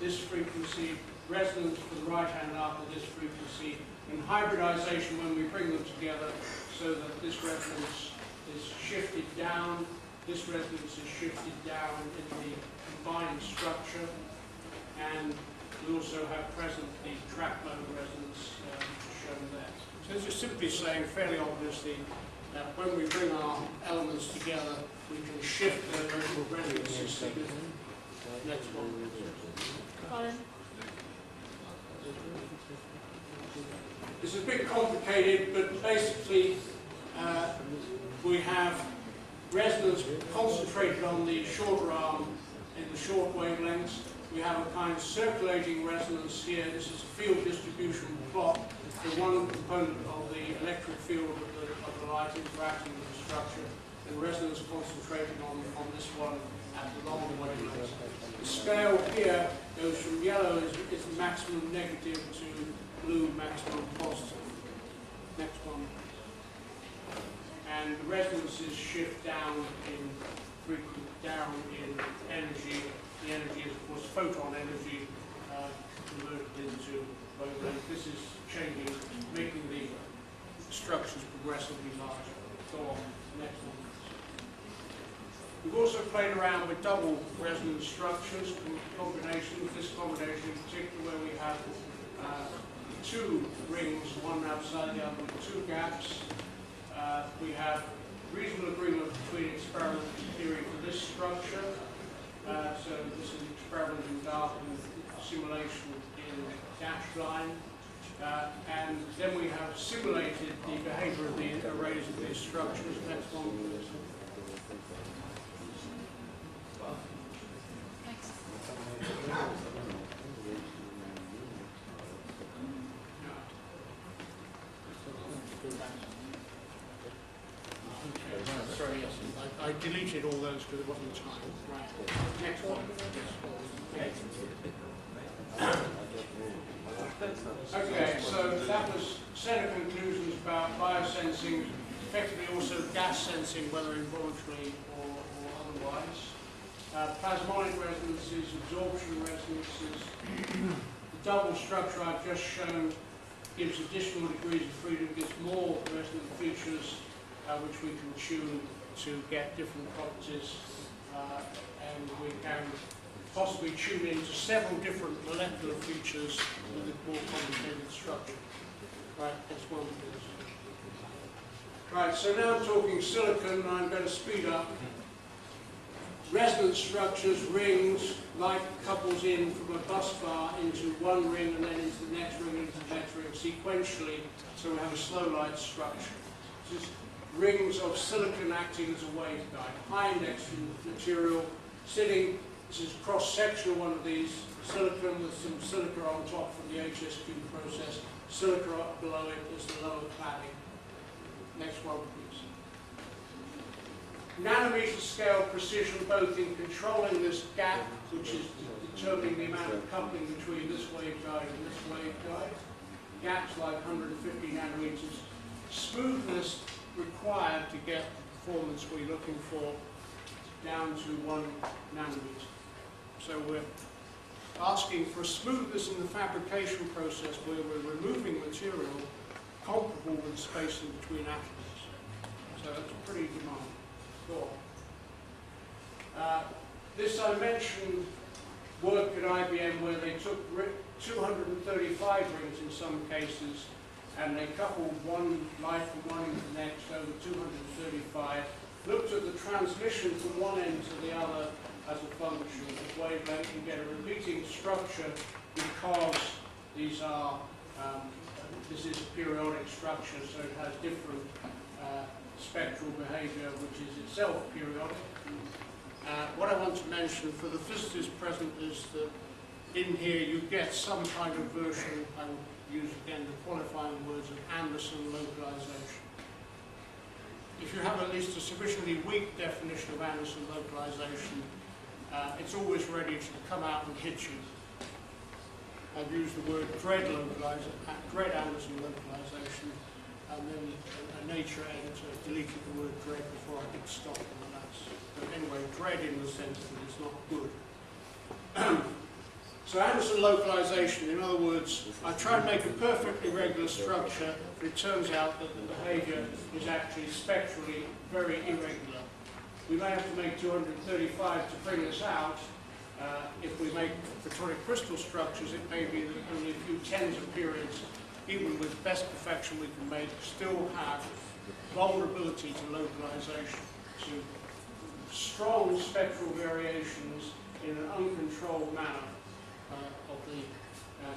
this frequency, resonance for the right-hand arc at this frequency, and hybridization when we bring them together so that this resonance is shifted down, this resonance is shifted down in the combined structure, and we also have present the track mode resonance shown there. So this is simply saying, fairly obviously, that when we bring our elements together, we can shift their local resonances significantly. Next one. Colin. This is a bit complicated, but basically we have resonance concentrated on the shorter arm in the short wavelengths. We have a kind of circulating resonance here. This is a field distribution plot. The one component of the electric field of the light interacting with the structure, and resonance concentrated on this one at the long wavelengths. The scale here goes from yellow is maximum negative to blue maximum positive. Next one. And the resonances shift down in energy. The energy is, of course, photon energy converted into wavelength. This is changing, making the structures progressively larger. Go on, next one. We've also played around with double resonance structures, combinations. This combination in particular where we have two rings, one outside the other with two gaps. We have reasonable agreement between experiment and theory for this structure. So this is experiment in dark and simulation in dashed line. And then we have simulated the behavior of the arrays of these structures. Next one, please. Sorry, yes, I deleted all those because there wasn't time. Right. Next one. Okay, so that was a set of conclusions about biosensing, effectively also gas sensing, whether involuntarily or otherwise. Plasmonic resonances, absorption resonances. The double structure I've just shown gives additional degrees of freedom, gives more resonant features which we can tune to get different properties, and we can possibly tune into several different molecular features with a more complicated structure. Right, next one please. Right, so now I'm talking silicon, and I'm going to speed up. Resonance structures, rings, light couples in from a bus bar into one ring and then into the next ring, into the next ring, sequentially, so we have a slow light structure. This is rings of silicon acting as a waveguide. High index material sitting, this is cross-sectional one of these, silicon with some silica on top from the HSQ process, silica up below it is the lower cladding. Next one, please. Nanometer scale precision both in controlling this gap, which is determining the amount of coupling between this waveguide and this waveguide. Gaps like 150 nanometers. Smoothness required to get the performance we're looking for down to 1 nanometer. So we're asking for smoothness in the fabrication process where we're removing material comparable with the spacing between atoms. So that's a pretty demanding. Go on. This I mentioned work at IBM where they took 235 rings in some cases and they coupled one light from one into the next over 235, looked at the transmission from one end to the other as a function of wavelength. You get a repeating structure because these are, this is a periodic structure, so it has different spectral behavior, which is itself periodic. What I want to mention for the physicists present is that in here you get some kind of version, I will use again the qualifying words of Anderson localization. If you have at least a sufficiently weak definition of Anderson localization, it's always ready to come out and hit you. I've used the word dread Anderson localization, and then a nature editor deleted the word dread before I could stop on the last. But anyway, dread in the sense that it's not good. So Anderson localization, in other words, I try and make a perfectly regular structure, but it turns out that the behavior is actually spectrally very irregular. We may have to make 235 to bring this out. If we make photonic crystal structures, it may be that only a few tens of periods, even with best perfection we can make, still have vulnerability to localization, to strong spectral variations in an uncontrolled manner of the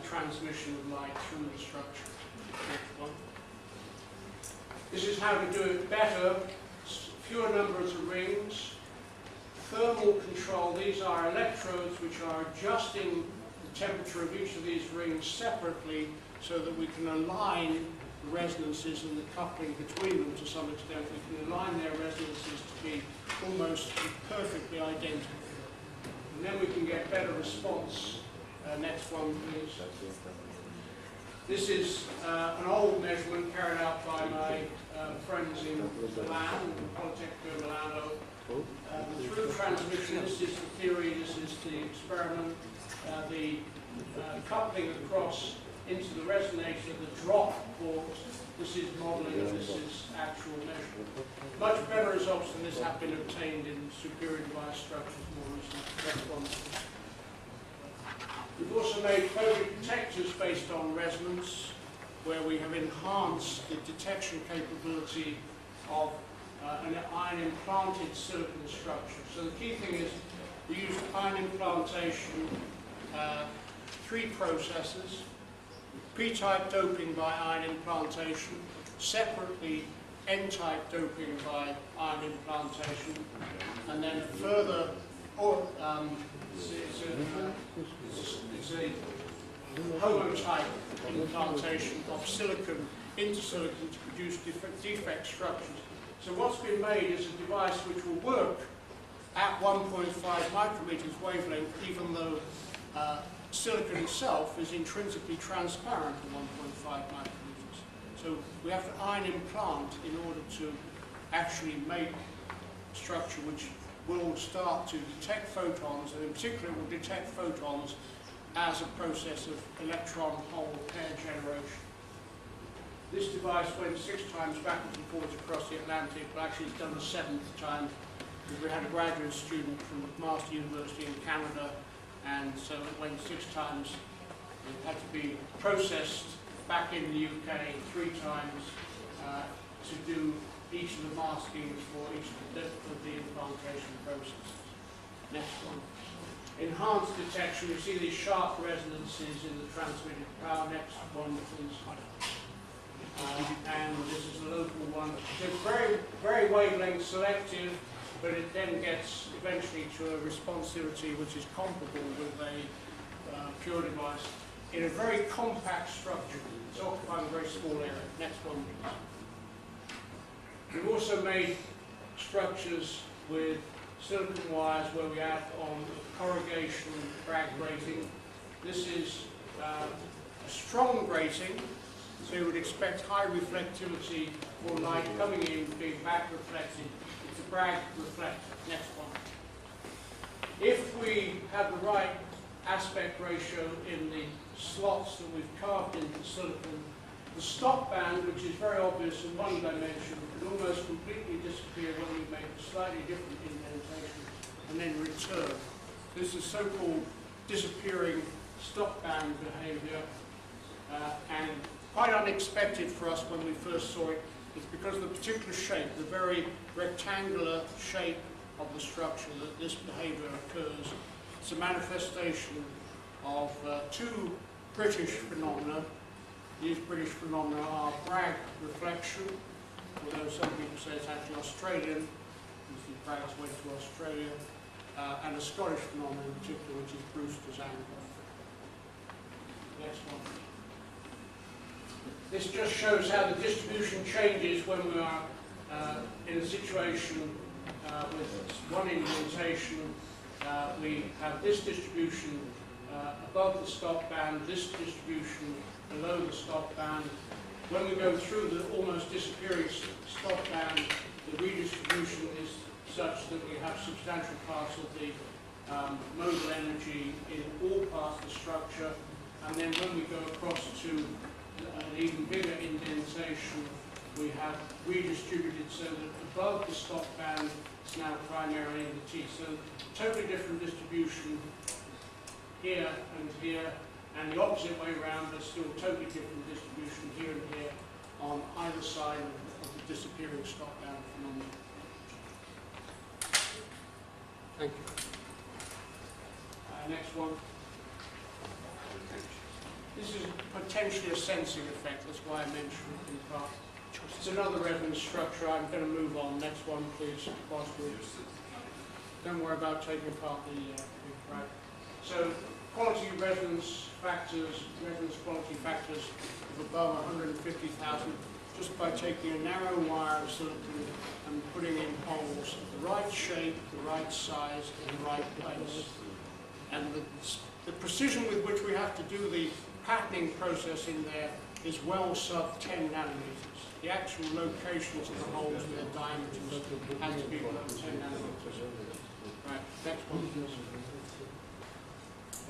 transmission of light through the structure. Next one. This is how to do it better. Fewer numbers of rings. Thermal control. These are electrodes which are adjusting the temperature of each of these rings separately so that we can align the resonances and the coupling between them to some extent. We can align their resonances to be almost perfectly identical. And then we can get better response. Next one, please. This is an old measurement carried out by my friends in Milan, Polytechnico Milano. The through transmission, this is the theory, this is the experiment. The coupling across into the resonator, the drop port, this is modeling and this is actual measurement. Much better results than this have been obtained in superior device structures more recently. We've also made photodetectors based on resonance, where we have enhanced the detection capability of an ion-implanted silicon structure. So the key thing is we use ion implantation, 3 processes, P-type doping by ion implantation, separately N-type doping by ion implantation, and then further, it's a homotype implantation of silicon into silicon to produce defect structures. So what's been made is a device which will work at 1.5 micrometers wavelength, even though silicon itself is intrinsically transparent at 1.5 micrometers. So we have to ion implant in order to actually make a structure which will start to detect photons, and in particular will detect photons as a process of electron-hole pair generation. This device went 6 times backwards and forwards across the Atlantic, but actually it's done the 7th time, because we had a graduate student from McMaster University in Canada, and so it went 6 times. It had to be processed back in the UK 3 times to do each of the maskings for each of the implantation processes. Next one. Enhanced detection. You see these sharp resonances in the transmitted power. Next one, please. And this is a local one. So it's very, very wavelength selective, but it then gets eventually to a responsivity which is comparable with a pure device in a very compact structure. It's occupying a very small area. Next one, please. We've also made structures with silicon wires where we add on corrugation Bragg grating. This is a strong grating, so you would expect high reflectivity for light coming in, being back reflected. It's a Bragg reflector. Next one. If we have the right aspect ratio in the slots that we've carved into silicon, the stop band, which is very obvious in one dimension, can almost completely disappear when we make a slightly different indentation and then return. This is so-called disappearing stop band behavior, and quite unexpected for us when we first saw it. It's because of the particular shape, the very rectangular shape of the structure, that this behavior occurs. It's a manifestation of 2 British phenomena. These British phenomena are Bragg reflection, although some people say it's actually Australian, because the Braggs went to Australia, and a Scottish phenomenon in particular, which is Brewster's angle. Next one. This just shows how the distribution changes when we are in a situation with one indentation. We have this distribution above the stop band, this distribution below the stop band. When we go through the almost disappearing stop band, the redistribution is such that we have substantial parts of the modal energy in all parts of the structure. structure, and then when we go across to an even bigger indentation, we have redistributed so that above the stop band is now primarily in the T. So totally different distribution here and here, and the opposite way around, but still totally different distribution here and here on either side of the disappearing stop band phenomenon. Thank you. Next one. This is potentially a sensing effect, that's why I mentioned it in part. It's another resonance structure. I'm going to move on. Next one, please. Don't worry about taking apart the right. So, quality resonance factors, resonance quality factors of above 150,000, just by taking a narrow wire of silicon and putting in holes of the right shape, the right size, in the right place. And the precision with which we have to do the patterning process in there is well sub 10 nanometers. The actual locations of the holes and their diameters has to be below 10 nanometers. Right, next one.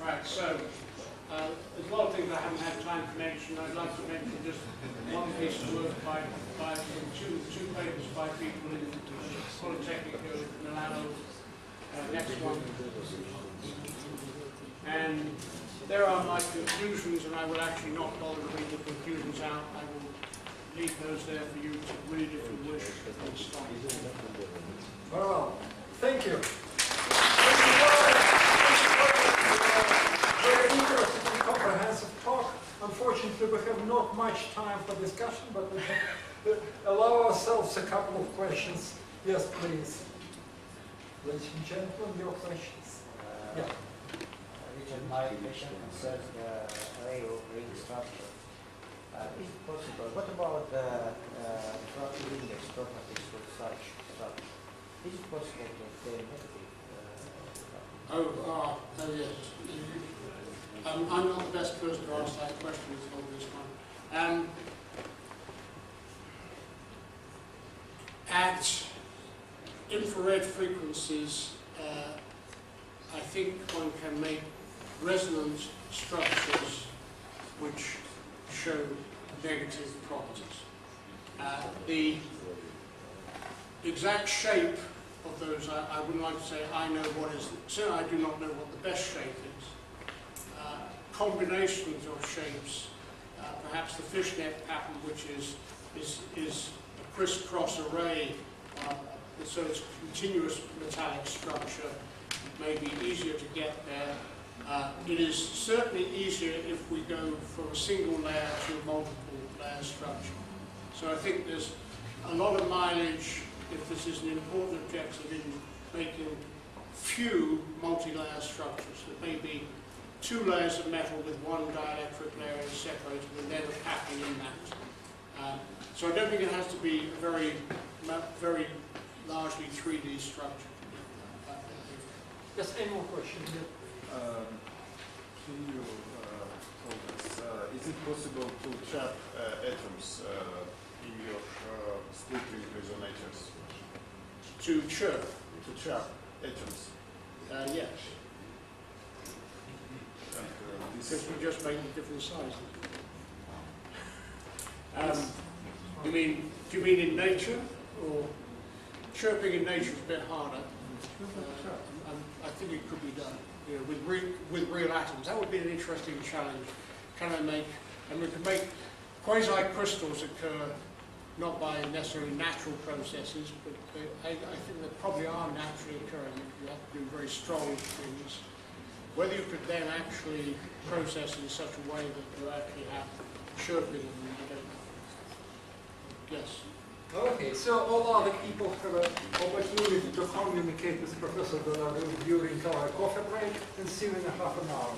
Right, so there's a lot of things I haven't had time to mention. I'd like to mention just one piece of work by two papers by people in Polytechnic Malaya. Next one. And there are my conclusions, and I will actually not bother to read the conclusions out. I will leave those there for you to read if you wish. Well, thank you. Very interesting and comprehensive talk. Unfortunately, we have not much time for discussion, but we can allow ourselves a couple of questions. Yes, please. Ladies and gentlemen, your questions. Yeah. Richard, my question concerns the array of ring structure. Is it possible? What about the index properties for such structure? Is it possible to obtain negative? Oh yes. I'm not the best person to answer that question on this one. At infrared frequencies, I think one can make resonance structures which show negative properties. The exact shape of those, I wouldn't like to say I know what is, certainly I do not know what the best shape is. Combinations of shapes, perhaps the fishnet pattern, which is a crisscross array, so it's a continuous metallic structure, may be easier to get there. It is certainly easier if we go from a single layer to a multiple layer structure. So I think there's a lot of mileage, if this is an important objective, in making few multi-layer structures. There may be 2 layers of metal with one dielectric layer separated and then a pattern in that. So I don't think it has to be a very largely 3D structure. Yes, any more questions? Can you tell us, is it possible to trap atoms in your splitting resonators? To chirp? To trap atoms? Yes. And, Because we just make them different sizes. Do you mean in nature, or chirping in nature is a bit harder? I think it could be done, you know, with real atoms. That would be an interesting challenge. Can I make, and we can make quasi-crystals occur not by necessarily natural processes, but I think they probably are naturally occurring. You have to do very strong things. Whether you could then actually process in such a way that you actually have chirping, I don't know. Yes. Okay, so all other people have an opportunity to communicate with Professor Donadou during our coffee break, and see you in a half an hour.